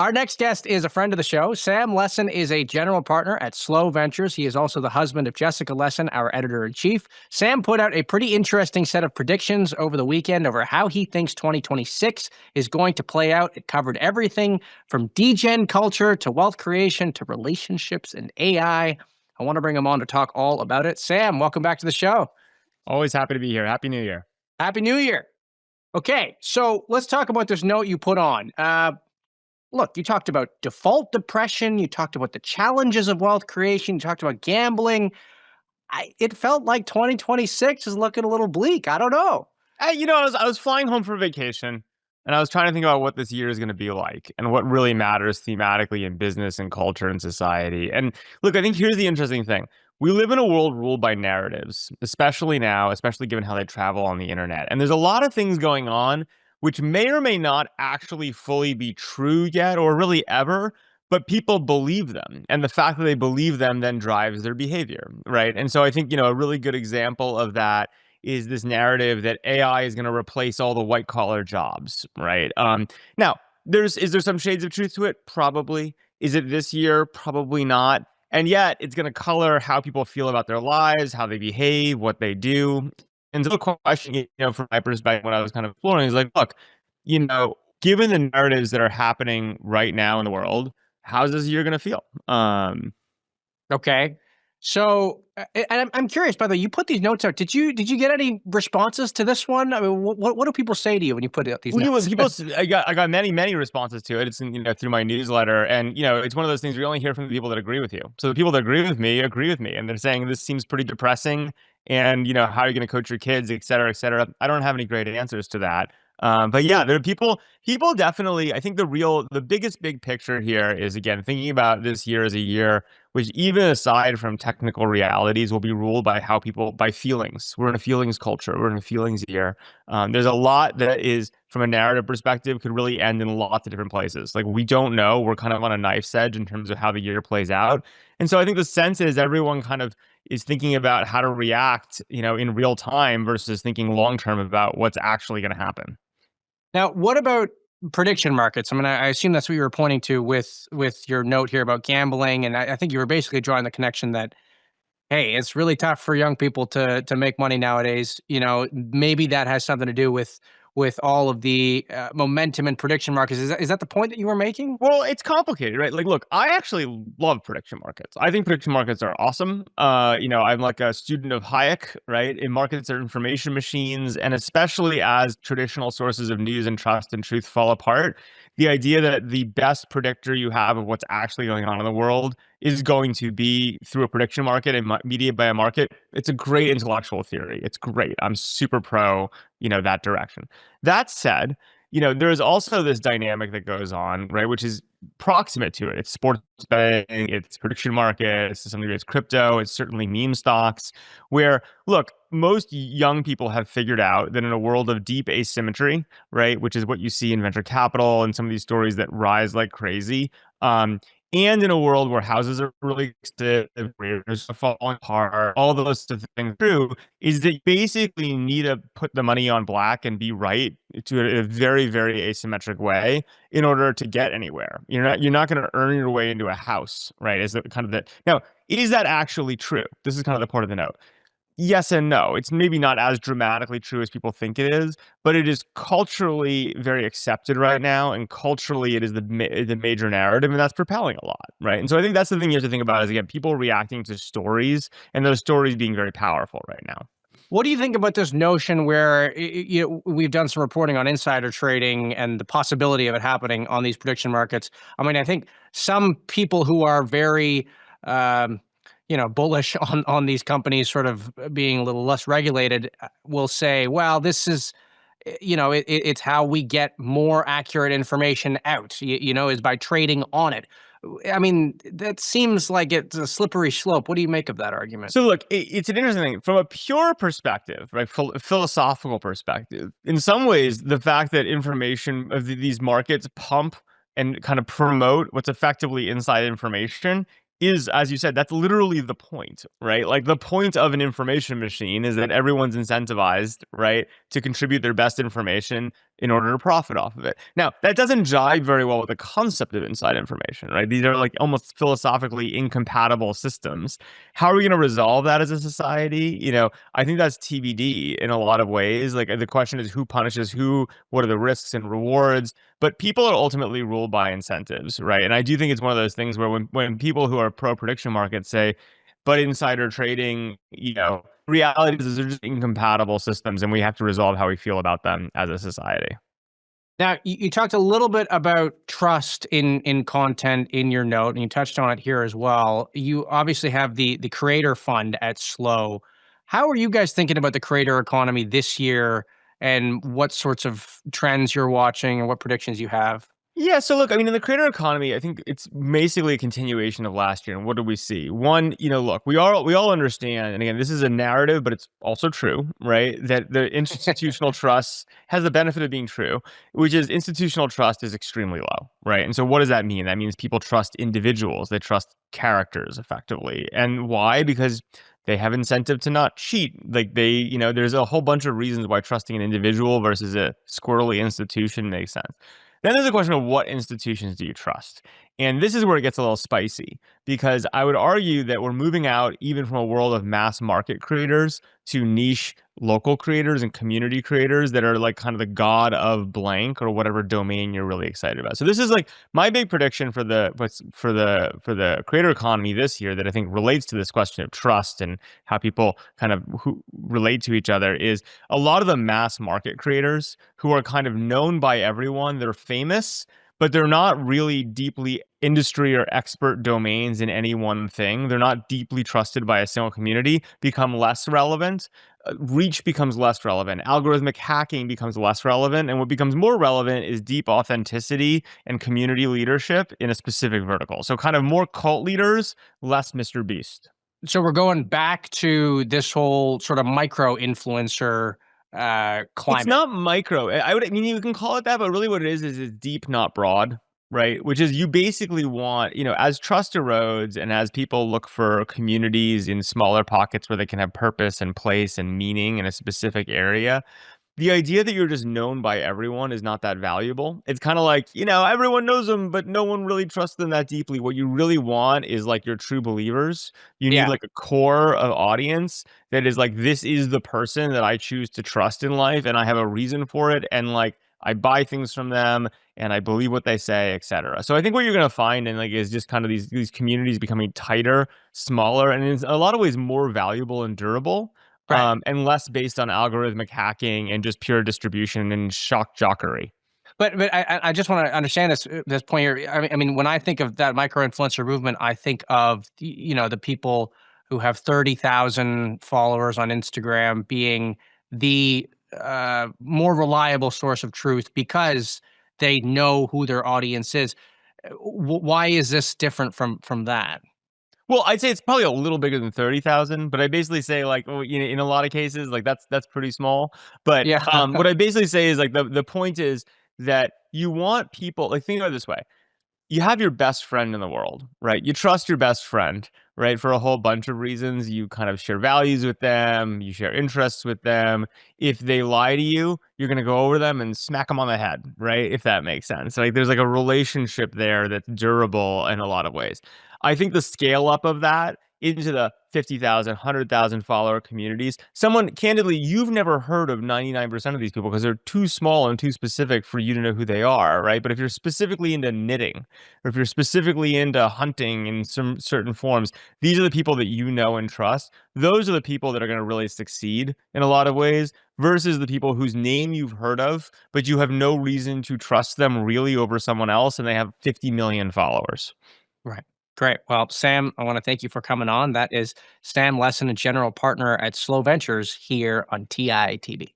Our next guest is a friend of the show. Sam Lessin is a general partner at Slow Ventures. He is also the husband of Jessica Lessin, our editor-in-chief. Sam put out a pretty interesting set of predictions over the weekend over how he thinks 2026 is going to play out. It covered everything from degen culture to wealth creation to relationships and AI. I want to bring him on to talk all about it. Sam, welcome back to the show. Always happy to be here. Happy New Year. Happy New Year. Okay, so let's talk about this note you put on. Look, you talked about default depression. You talked about the challenges of wealth creation. You talked about gambling. It felt like 2026 is looking a little bleak. I don't know. I was flying home for vacation, and I was trying to think about what this year is going to be like and what really matters thematically in business and culture and society. And look, I think here's the interesting thing. We live in a world ruled by narratives, especially now, especially given how they travel on the internet. And there's a lot of things going on which may or may not actually fully be true yet or really ever, but people believe them. And the fact that they believe them then drives their behavior, right? And so I think, a really good example of that is this narrative that AI is going to replace all the white collar jobs, right? Now, is there some shades of truth to it? Probably. Is it this year? Probably not. And yet it's going to color how people feel about their lives, how they behave, what they do. And so the question, from my perspective, when I was kind of exploring, is like, look, given the narratives that are happening right now in the world, how's this year going to feel? Okay. So, and I'm curious, by the way, you put these notes out. Did you get any responses to this one? I mean, what do people say to you when you put out these notes? I got many responses to it. It's through my newsletter, and it's one of those things where you only hear from the people that agree with you. So the people that agree with me, and they're saying this seems pretty depressing, and how are you going to coach your kids, et cetera, et cetera. I don't have any great answers to that. But yeah, there are people definitely, I think the biggest big picture here is, again, thinking about this year as a year, which even aside from technical realities will be ruled by by feelings. We're in a feelings culture. We're in a feelings year. There's a lot that is, from a narrative perspective, could really end in lots of different places. Like, we don't know. We're kind of on a knife's edge in terms of how the year plays out. And so I think the sense is everyone kind of is thinking about how to react, in real time versus thinking long-term about what's actually going to happen. Now, what about prediction markets? I mean, I assume that's what you were pointing to with your note here about gambling, and I think you were basically drawing the connection that, hey, it's really tough for young people to make money nowadays. Maybe that has something to do with all of the momentum in prediction markets. Is that the point that you were making? Well, it's complicated, right? Like, look, I actually love prediction markets. I think prediction markets are awesome. I'm like a student of Hayek, right? In markets are information machines, and especially as traditional sources of news and trust and truth fall apart, the idea that the best predictor you have of what's actually going on in the world is going to be through a prediction market and mediated by a market. It's a great intellectual theory. It's great. I'm super pro, that direction. That said, there is also this dynamic that goes on, right, which is proximate to it. It's sports betting, it's prediction markets, to some degree it's crypto, it's certainly meme stocks, where, look, most young people have figured out that in a world of deep asymmetry, right, which is what you see in venture capital and some of these stories that rise like crazy, and in a world where houses are really expensive, careers are falling apart, all those things true, is that you basically need to put the money on black and be right to a very, very asymmetric way in order to get anywhere. You're not going to earn your way into a house, right? Is that kind of the now? Is that actually true? This is kind of the point of the note. Yes and no. It's maybe not as dramatically true as people think it is, but it is culturally very accepted right now, and culturally it is the major narrative, and that's propelling a lot, right? And so I think that's the thing you have to think about is, again, people reacting to stories, and those stories being very powerful right now. What do you think about this notion where we've done some reporting on insider trading and the possibility of it happening on these prediction markets? I mean, I think some people who are very bullish on these companies sort of being a little less regulated will say, well, this is, it's how we get more accurate information out, is by trading on it. I mean, that seems like it's a slippery slope. What do you make of that argument? So look, it's an interesting thing. From a pure perspective, right, philosophical perspective, in some ways, the fact that information of these markets pump and kind of promote what's effectively inside information is, as you said, that's literally the point, right? Like, the point of an information machine is that everyone's incentivized, right, to contribute their best information in order to profit off of it. Now, that doesn't jive very well with the concept of inside information, right? These are like almost philosophically incompatible systems. How are we going to resolve that as a society? I think that's TBD in a lot of ways. Like the question is who punishes who, what are the risks and rewards? But people are ultimately ruled by incentives, right? And I do think it's one of those things where when people who are pro prediction markets say, but insider trading, reality is they're just incompatible systems and we have to resolve how we feel about them as a society. Now, you talked a little bit about trust in content in your note, and you touched on it here as well. You obviously have the creator fund at Slow. How are you guys thinking about the creator economy this year, and what sorts of trends you're watching, and what predictions you have? Yeah, so look, I mean, in the creator economy, I think it's basically a continuation of last year. And what do we see? One, look, we all understand, and again, this is a narrative, but it's also true, right? That the institutional trust has the benefit of being true, which is institutional trust is extremely low, right? And so what does that mean? That means people trust individuals, they trust characters effectively. And why? Because they have incentive to not cheat. Like there's a whole bunch of reasons why trusting an individual versus a squirrely institution makes sense. Then there's a question of what institutions do you trust? And this is where it gets a little spicy because I would argue that we're moving out even from a world of mass market creators to niche local creators and community creators that are like kind of the god of blank or whatever domain you're really excited about. So this is like my big prediction for the creator economy this year that I think relates to this question of trust and how people kind of who relate to each other is a lot of the mass market creators who are kind of known by everyone. They're famous, but they're not really deeply industry or expert domains in any one thing. They're not deeply trusted by a single community, become less relevant. Reach becomes less relevant. Algorithmic hacking becomes less relevant. And what becomes more relevant is deep authenticity and community leadership in a specific vertical. So kind of more cult leaders, less MrBeast. So we're going back to this whole sort of micro influencer It's climate. not micro. I mean, you can call it that, but really what it is it's deep, not broad, right? Which is you basically want, as trust erodes and as people look for communities in smaller pockets where they can have purpose and place and meaning in a specific area, the idea that you're just known by everyone is not that valuable. It's kind of like, everyone knows them, but no one really trusts them that deeply. What you really want is like your true believers. You need Yeah. like a core of audience that is like, this is the person that I choose to trust in life, and I have a reason for it. And like, I buy things from them and I believe what they say, etc. So I think what you're going to find and like is just kind of these communities becoming tighter, smaller, and in a lot of ways more valuable and durable Right. and less based on algorithmic hacking and just pure distribution and shock jockery. But I just want to understand this point here. I mean, when I think of that micro influencer movement, I think of the people who have 30,000 followers on Instagram being the more reliable source of truth because they know who their audience is. Why is this different from that? Well, I'd say it's probably a little bigger than 30,000, but I basically say like, well, in a lot of cases, like that's pretty small. But Yeah. what I basically say is like the point is that you want people like think of it this way. You have your best friend in the world, right? You trust your best friend, right? For a whole bunch of reasons. You kind of share values with them, you share interests with them. If they lie to you, you're going to go over them and smack them on the head, right? If that makes sense. Like there's like a relationship there that's durable in a lot of ways. I think the scale up of that into the 50,000, 100,000 follower communities. Someone, candidly, you've never heard of 99% of these people because they're too small and too specific for you to know who they are, right? But if you're specifically into knitting, or if you're specifically into hunting in some certain forms, these are the people that you know and trust. Those are the people that are going to really succeed in a lot of ways versus the people whose name you've heard of, but you have no reason to trust them really over someone else and they have 50 million followers. Right. Great. Well, Sam, I want to thank you for coming on. That is Sam Lessin, a general partner at Slow Ventures here on TITV.